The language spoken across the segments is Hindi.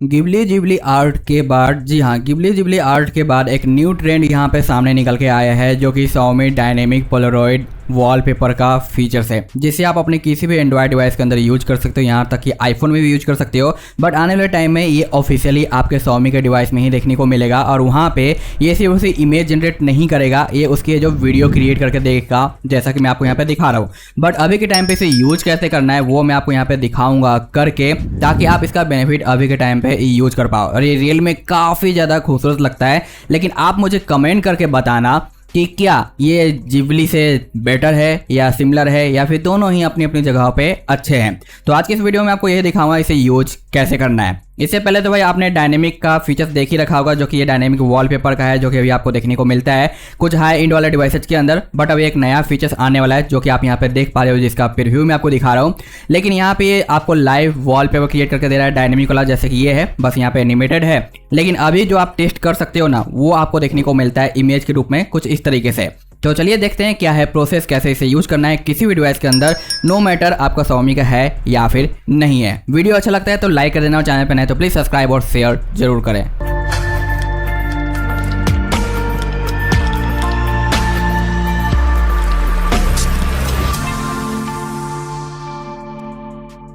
गिबली जिबली आर्ट के बाद, जी हाँ, गिबली जिबली आर्ट के बाद एक न्यू ट्रेंड यहाँ पे सामने निकल के आया है, जो कि Xiaomi डायनेमिक पोलरॉइड वॉलपेपर का फीचर्स है, जिसे आप अपने किसी भी एंड्रॉयड डिवाइस के अंदर यूज कर सकते हो, यहाँ तक कि आईफोन में भी यूज कर सकते हो। बट आने वाले टाइम में ये ऑफिशियली आपके Xiaomi के डिवाइस में ही देखने को मिलेगा, और वहाँ पे ये सिर्फ उसी इमेज जनरेट नहीं करेगा, ये उसकी जो वीडियो क्रिएट करके देगा, जैसा कि मैं आपको यहाँ पे दिखा रहा हूँ। बट अभी के टाइम पे इसे यूज कैसे करना है वो मैं आपको यहाँ पे दिखाऊंगा करके, ताकि आप इसका बेनिफिट अभी के टाइम पे यूज कर पाओ। और ये रियल में काफ़ी ज़्यादा खूबसूरत लगता है, लेकिन आप मुझे कमेंट करके बताना कि क्या ये जिबली से बेटर है या सिमिलर है, या फिर दोनों ही अपनी अपनी जगह पे अच्छे हैं। तो आज की इस वीडियो में आपको ये दिखाऊंगा इसे यूज कैसे करना है। इससे पहले तो भाई आपने डायनेमिक का फीचर्स देख ही रखा होगा, जो कि ये डायनेमिक वॉलपेपर का है, जो कि अभी आपको देखने को मिलता है कुछ हाई एंड वाले डिवाइसेज के अंदर। बट अभी एक नया फीचर्स आने वाला है, जो कि आप यहाँ पे देख पा रहे हो, जिसका प्रीव्यू मैं आपको दिखा रहा हूँ। लेकिन यहाँ पे आपको लाइव वॉलपेपर क्रिएट करके दे रहा है डायनेमिक वाला, जैसे कि ये है, बस यहाँ पे एनिमेटेड है। लेकिन अभी जो आप टेस्ट कर सकते हो ना, वो आपको देखने को मिलता है इमेज के रूप में कुछ इस तरीके से। तो चलिए देखते हैं क्या है प्रोसेस, कैसे इसे यूज करना है किसी भी डिवाइस के अंदर, नो मैटर आपका Xiaomi का है या फिर नहीं है। वीडियो अच्छा लगता है तो लाइक कर देना, और चैनल पर नए तो प्लीज सब्सक्राइब और शेयर जरूर करें।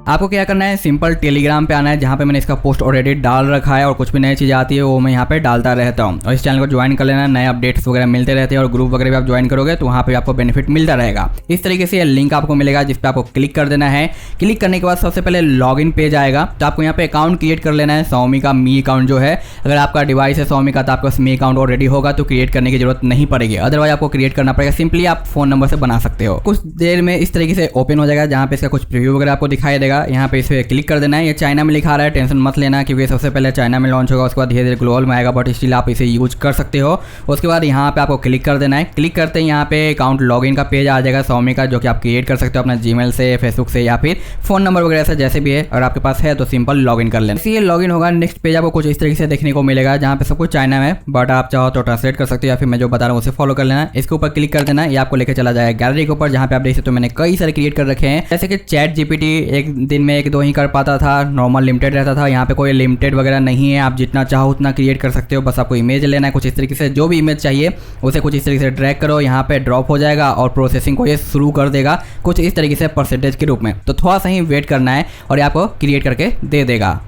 आपको क्या करना है, सिंपल टेलीग्राम पे आना है, जहाँ पे मैंने इसका पोस्ट ऑलरेडी डाल रखा है, और कुछ भी नई चीज़ आती है वो मैं यहाँ पे डालता रहता हूँ। और इस चैनल को ज्वाइन कर लेना, नए अपडेट्स वगैरह मिलते रहते हैं, और ग्रुप वगैरह भी आप ज्वाइन करोगे तो वहाँ पे आपको बेनिफिट मिलता रहेगा। इस तरीके से लिंक आपको मिलेगा, जिस पर आपको क्लिक कर देना है। क्लिक करने के बाद सबसे पहले लॉगिन पेज आएगा, तो आपको यहाँ पे अकाउंट क्रिएट कर लेना है, Xiaomi का मी अकाउंट जो है। अगर आपका डिवाइस है Xiaomi का तो आपका मी अकाउंट ऑलरेडी होगा, तो क्रिएट करने की जरूरत नहीं पड़ेगी, अदरवाइज आपको क्रिएट करना पड़ेगा। सिंपली आप फोन नंबर से बना सकते हो। कुछ देर में इस तरीके से ओपन हो जाएगा, जहाँ पे इसका कुछ प्रीव्यू वगैरह आपको दिखाई देगा। यहाँ पे इसे क्लिक कर देना है। ये चाइना में लिखा रहा है, टेंशन मत लेना, क्योंकि सबसे पहले चाइना में लॉन्च होगा, उसके बाद धीरे धीरे ग्लोबल में आएगा, बट स्टिल आप इसे यूज कर सकते हो। उसके बाद यहाँ पे आपको क्लिक कर देना है। क्लिक करते ही यहाँ पे अकाउंट लॉगिन का पेज आ जाएगा Xiaomi का, जो कि आप क्रिएट कर सकते हो अपना जीमेल से, फेसबुक से, या फिर फोन नंबर वगैरह से, जैसे भी है। अगर आपके पास है तो सिंपल लॉगिन कर लेना। ये लॉगिन होगा, नेक्स्ट पेज आपको कुछ इस तरीके से देखने को मिलेगा, जहाँ पे सब कुछ चाइना में, बट आप चाहो तो ट्रांसलेट कर सकते हो, या फिर मैं जो बता रहा हूँ उसे फॉलो कर लेना। इसके ऊपर क्लिक कर देना, ये आपको लेकर चला जाएगा गैलरी के ऊपर, जहाँ पे आप देख सकते हो मैंने कई सारे क्रिएट कर रखे हैं। जैसे कि चैट GPT एक दिन में 1-2 ही कर पाता था, नॉर्मल लिमिटेड रहता था। यहाँ पे कोई लिमिटेड वगैरह नहीं है, आप जितना चाहो उतना क्रिएट कर सकते हो। बस आपको इमेज लेना है कुछ इस तरीके से, जो भी इमेज चाहिए उसे कुछ इस तरीके से ड्रैग करो, यहाँ पे ड्रॉप हो जाएगा और प्रोसेसिंग को ये शुरू कर देगा कुछ इस तरीके से परसेंटेज के रूप में। तो थोड़ा सा ही वेट करना है और ये आपको क्रिएट करके दे देगा।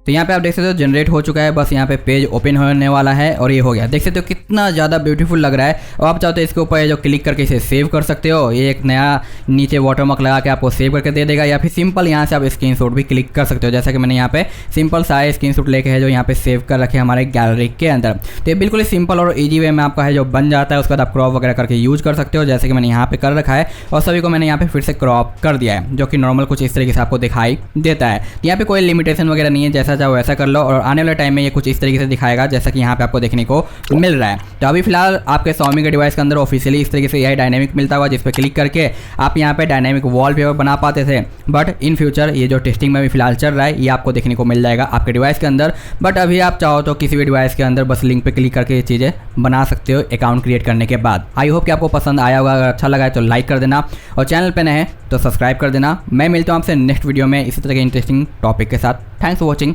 तो यहाँ पे आप देख सकते हो जनरेट हो चुका है, बस यहाँ पे पेज ओपन होने वाला है, और ये हो गया। देख सकते हो कितना ज़्यादा ब्यूटीफुल लग रहा है। और आप चाहो तो इसके ऊपर जो क्लिक करके इसे सेव कर सकते हो, ये एक नया नीचे वाटरमार्क लगा के आपको सेव करके दे देगा, या फिर सिंपल यहाँ से आप स्क्रीनशॉट भी क्लिक कर सकते हो, जैसा कि मैंने यहाँ पे सिंपल सारे स्क्रीनशॉट लेके है जो यहाँ पे सेव कर रखे हमारे गैलरी के अंदर। तो ये बिल्कुल ही सिंपल और ईजी वे में आपका है जो बन जाता है। उसके बाद आप क्रॉप वगैरह करके यूज कर सकते हो, जैसे कि मैंने यहाँ पे कर रखा है, और सभी को मैंने यहाँ पे फिर से क्रॉप कर दिया है, जो कि नॉर्मल कुछ इस तरीके से आपको दिखाई देता है। यहाँ पे कोई लिमिटेशन वगैरह नहीं है, जैसा चाहो वैसा कर लो। और आने वाले टाइम में ये कुछ इस तरीके से दिखाएगा, जैसा कि यहाँ पे आपको देखने को मिल रहा है। तो अभी फिलहाल आपके Xiaomi के डिवाइस के अंदर ऑफिशियली इस तरीके से यही डायनेमिक मिलता हुआ, जिस पे क्लिक करके आप यहाँ पे डायनेमिक वॉलपेपर बना पाते थे। बट इन फ्यूचर ये जो टेस्टिंग में भी फिलहाल चल रहा है, ये आपको देखने को मिल जाएगा आपके डिवाइस के अंदर। बट अभी आप चाहो तो किसी भी डिवाइस के अंदर बस लिंक पे क्लिक करके ये चीज़ें बना सकते हो अकाउंट क्रिएट करने के बाद। आई होप कि आपको पसंद आया होगा। अगर अच्छा लगा है तो लाइक कर देना, और चैनल पे नए हैं तो सब्सक्राइब कर देना। मैं मिलता हूँ आपसे नेक्स्ट वीडियो में इसी तरह के इंटरेस्टिंग टॉपिक के साथ। Thanks for watching,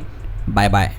bye bye.